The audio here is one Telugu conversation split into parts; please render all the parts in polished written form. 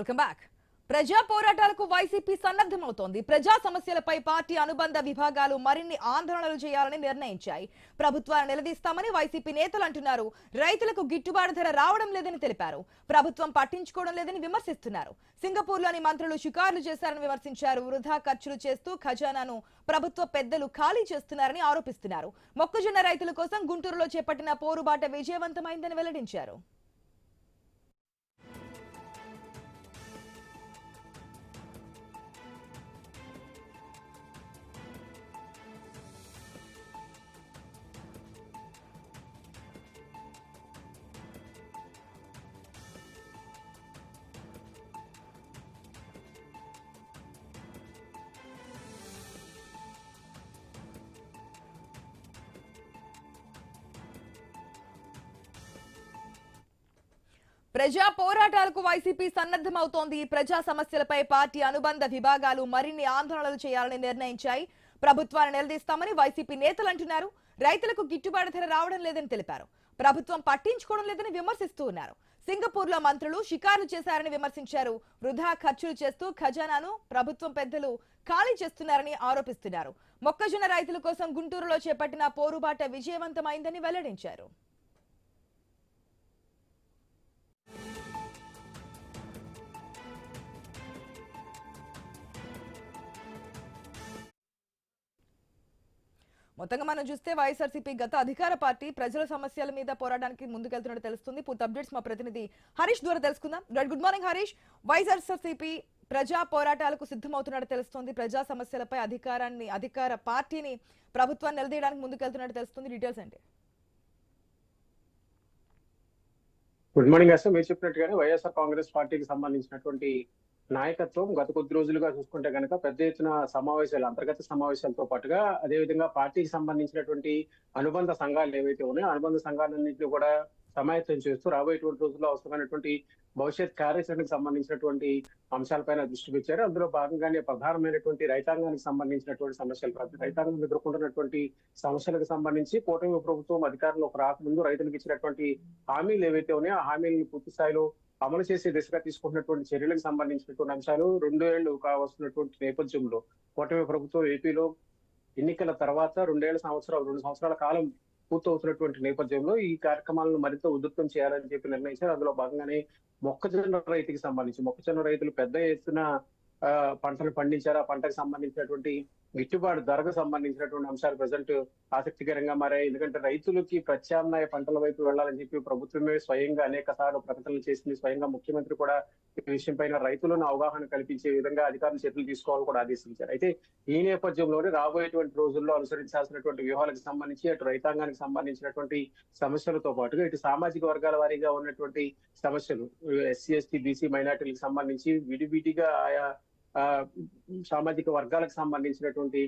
Welcome back. ప్రజా పోరాటాలకు వైసీపీ సన్నద్ధమవుతోంది. ప్రజా సమస్యలపై పార్టీ అనుబంధ విభాగాలు మరిన్ని ఆందోళనలు చేయాలని నిర్ణయించాయి. ప్రభుత్వాన్ని నిలదీస్తామని వైసీపీ నేతలు అంటున్నారు. రైతులకు గిట్టుబాటు ధర రావడం లేదని తెలిపారు. ప్రభుత్వం పట్టించుకోవడం లేదని విమర్శిస్తున్నారు. సింగపూర్లోని మంత్రులు షికారులు చేశారని విమర్శించారు. వృధా ఖర్చులు చేస్తూ ఖజానాను ప్రభుత్వ పెద్దలు ఖాళీ చేస్తున్నారని ఆరోపిస్తున్నారు. మొక్కజొన్న రైతుల కోసం గుంటూరులో చేపట్టిన పోరుబాట విజయవంతమైందని వెల్లడించారు. ప్రజా పోరాటాలకు వైసీపీ సన్నద్ధమవుతోంది. ప్రజా సమస్యలపై పార్టీ అనుబంధ విభాగాలు మరిన్ని ఆందోళనలు చేయాలని నిర్ణయించాయి. ప్రభుత్వాన్ని నిలదీస్తామని వైసీపీ నేతలు అంటున్నారు. రైతులకు గిట్టుబాటు ధర రావడం లేదని తెలిపారు. ప్రభుత్వం పట్టించుకోవడం లేదని విమర్శిస్తూ ఉన్నారు. సింగపూర్లో మంత్రులు షికారులు చేశారని విమర్శించారు. వృధా ఖర్చులు చేస్తూ ఖజానాను ప్రభుత్వం పెద్దలు ఖాళీ చేస్తున్నారని ఆరోపిస్తున్నారు. మొక్కజొన్న రైతుల కోసం గుంటూరులో చేపట్టిన పోరుబాట విజయవంతమైందని వెల్లడించారు. మొత్తంగా మనం చూస్తే వైఎస్ఆర్సీపీ గత అధికార పార్టీ ప్రజల సమస్యల మీద పోరాటానికి ముందుకెళ్తున్నట్టు తెలుస్తుంది. పూర్తి అప్డేట్స్ మా ప్రతినిధి హరీష్ ద్వారా తెలుసుకుందాం. Good morning Harish. వైఎస్ఆర్సీపీ ప్రజా పోరాటాలకు సిద్ధమవుతున్నట్టు తెలుస్తుంది. ప్రజా సమస్యలపై అధికార పార్టీని ప్రభుత్వాన్ని నిలదీయడానికి ముందుకెళ్తున్నట్టు తెలుస్తుంది. డీటెయిల్స్ అంటే గుడ్ మార్నింగ్ అసలు మీరు చెప్పినట్టుగానే వైఎస్ఆర్ కాంగ్రెస్ పార్టీకి సంబంధించినటువంటి నాయకత్వం గత కొద్ది రోజులుగా చూసుకుంటే కనుక పెద్ద ఎత్తున సమావేశాలు, అంతర్గత సమావేశాలతో పాటుగా అదేవిధంగా పార్టీకి సంబంధించినటువంటి అనుబంధ సంఘాలు ఏవైతే ఉన్నాయో అనుబంధ సంఘాలన్నింటినీ కూడా సమాయత్తం చేస్తూ రాబోయేటువంటి రోజుల్లో అవసరమైనటువంటి భవిష్యత్ కార్యాచరణకు సంబంధించినటువంటి అంశాలపైన దృష్టి పెట్టారు. అందులో భాగంగానే ప్రధానమైనటువంటి రైతాంగానికి సంబంధించినటువంటి సమస్యలు, రైతాంగం ఎదుర్కొంటున్నటువంటి సమస్యలకు సంబంధించి కూటమి ప్రభుత్వం అధికారంలోకి రాకముందు రైతులకు ఇచ్చినటువంటి హామీలు ఏవైతే ఉన్నాయో ఆ హామీలను పూర్తి స్థాయిలో అమలు చేసే దిశగా తీసుకుంటున్నటువంటి చర్యలకు సంబంధించినటువంటి అంశాలు 2 ఏళ్లు కావస్తున్నటువంటి నేపథ్యంలో కూటమి ప్రభుత్వం ఏపీలో ఎన్నికల తర్వాత 2 సంవత్సరాల కాలం పూర్తవుతున్నటువంటి నేపథ్యంలో ఈ కార్యక్రమాలను మరింత ఉధృతం చేయాలని చెప్పి నిర్ణయించారు. అందులో భాగంగానే మొక్కజొన్న రైతులు పెద్ద ఎత్తున పంటలు పండించారు. ఆ పంటకు సంబంధించినటువంటి గిట్టుబాటు ధరకు సంబంధించినటువంటి అంశాలు ప్రజెంట్ ఆసక్తికరంగా మారాయి. ఎందుకంటే రైతులకి ప్రత్యామ్నాయ పంటల వైపు వెళ్లాలని చెప్పి ప్రభుత్వమే స్వయంగా అనేక సార్లు ప్రకటనలు చేసింది. స్వయంగా ముఖ్యమంత్రి కూడా ఈ విషయం పైన రైతులను అవగాహన కల్పించే విధంగా అధికారులు చర్యలు తీసుకోవాలని కూడా ఆదేశించారు. అయితే ఈ నేపథ్యంలోనే రాబోయేటువంటి రోజుల్లో అనుసరించాల్సినటువంటి వ్యూహాలకు సంబంధించి అటు రైతాంగానికి సంబంధించినటువంటి సమస్యలతో పాటుగా ఇటు సామాజిక వర్గాల వారీగా ఉన్నటువంటి సమస్యలు, ఎస్సీ ఎస్టీ బీసీ మైనార్టీలకు సంబంధించి విడివిడిగా ఆయా సామాజిక వర్గాలకు సంబంధించినటువంటి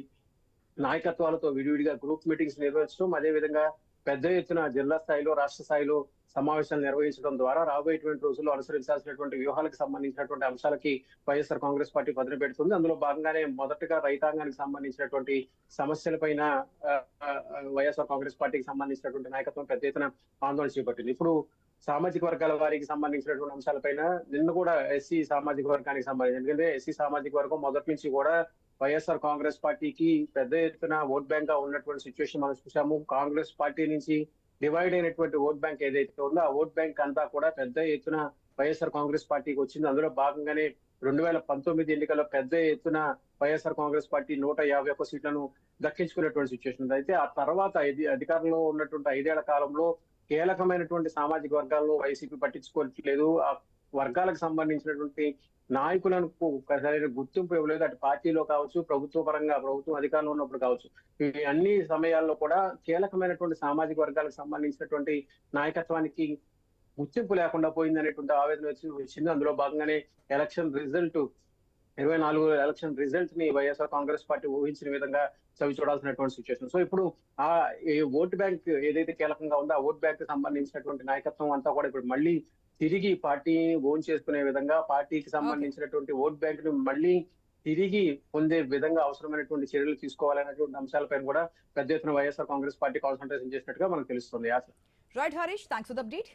నాయకత్వాలతో విడివిడిగా గ్రూప్ మీటింగ్స్ నిర్వహించడం, అదేవిధంగా పెద్ద ఎత్తున జిల్లా స్థాయిలో రాష్ట్ర స్థాయిలో సమావేశాలు నిర్వహించడం ద్వారా రాబోయేటువంటి రోజుల్లో అనుసరించాల్సినటువంటి వ్యూహాలకు సంబంధించినటువంటి అంశాలకి వైఎస్ఆర్ కాంగ్రెస్ పార్టీ పదును పెడుతుంది. అందులో భాగంగానే మొదటగా రైతాంగానికి సంబంధించినటువంటి సమస్యలపైన వైఎస్ఆర్ కాంగ్రెస్ పార్టీకి సంబంధించినటువంటి నాయకత్వం పెద్ద ఎత్తున ఆందోళన చేపట్టింది. ఇప్పుడు సామాజిక వర్గాల వారికి సంబంధించినటువంటి అంశాలపైన నిన్న కూడా ఎస్సీ సామాజిక వర్గానికి సంబంధించి, ఎందుకంటే ఎస్సీ సామాజిక వర్గం మొదటి నుంచి కూడా వైఎస్ఆర్ కాంగ్రెస్ పార్టీకి పెద్ద ఎత్తున ఓట్ బ్యాంక్ గా ఉన్నటువంటి సిచ్యువేషన్ మనం చూసాము. కాంగ్రెస్ పార్టీ నుంచి డివైడ్ అయినటువంటి ఓట్ బ్యాంక్ ఏదైతే ఉందో ఆ ఓట్ బ్యాంక్ అంతా కూడా పెద్ద ఎత్తున వైఎస్ఆర్ కాంగ్రెస్ పార్టీకి వచ్చింది. అందులో భాగంగానే 2019 ఎన్నికల్లో పెద్ద ఎత్తున వైఎస్ఆర్ కాంగ్రెస్ పార్టీ 151 సీట్లను దక్కించుకున్నటువంటి సిచ్యువేషన్ ఉంది. అయితే ఆ తర్వాత అధికారంలో ఉన్నటువంటి 5 ఏళ్ల కాలంలో కీలకమైనటువంటి సామాజిక వర్గాలను వైసీపీ పట్టించుకోవట్లేదు. ఆ వర్గాలకు సంబంధించినటువంటి నాయకులకు సరైన గుర్తింపు ఇవ్వలేదు. అటు పార్టీలో కావచ్చు, ప్రభుత్వం అధికారంలో ఉన్నప్పుడు కావచ్చు, ఈ అన్ని సమయాల్లో కూడా కీలకమైనటువంటి సామాజిక వర్గాలకు సంబంధించినటువంటి నాయకత్వానికి గుర్తింపు లేకుండా పోయింది అనేటువంటి ఆవేదన వచ్చింది. అందులో భాగంగానే 24 ఎలక్షన్ రిజల్ట్ ని వైఎస్ఆర్ కాంగ్రెస్ పార్టీ ఊహించిన విధంగా చవి చూడాల్సినటువంటి సిచ్యువేషన్. సో ఇప్పుడు ఆ ఓట్ బ్యాంక్ ఏదైతే కీలకంగా ఉందో ఆ ఓట్ బ్యాంక్ కి సంబంధించినటువంటి నాయకత్వం అంతా కూడా ఇప్పుడు మళ్ళీ తిరిగి పార్టీని ఓన్ చేసుకునే విధంగా, పార్టీకి సంబంధించినటువంటి ఓట్ బ్యాంక్ ని మళ్ళీ తిరిగి పొందే విధంగా అవసరమైనటువంటి చర్యలు తీసుకోవాలనేటువంటి అంశాలపైన కూడా పెద్ద ఎత్తున వైఎస్ఆర్ కాంగ్రెస్ పార్టీ కాన్సంట్రేషన్ చేసినట్టుగా మనకు తెలుస్తుంది. Right Harish, thanks for the update.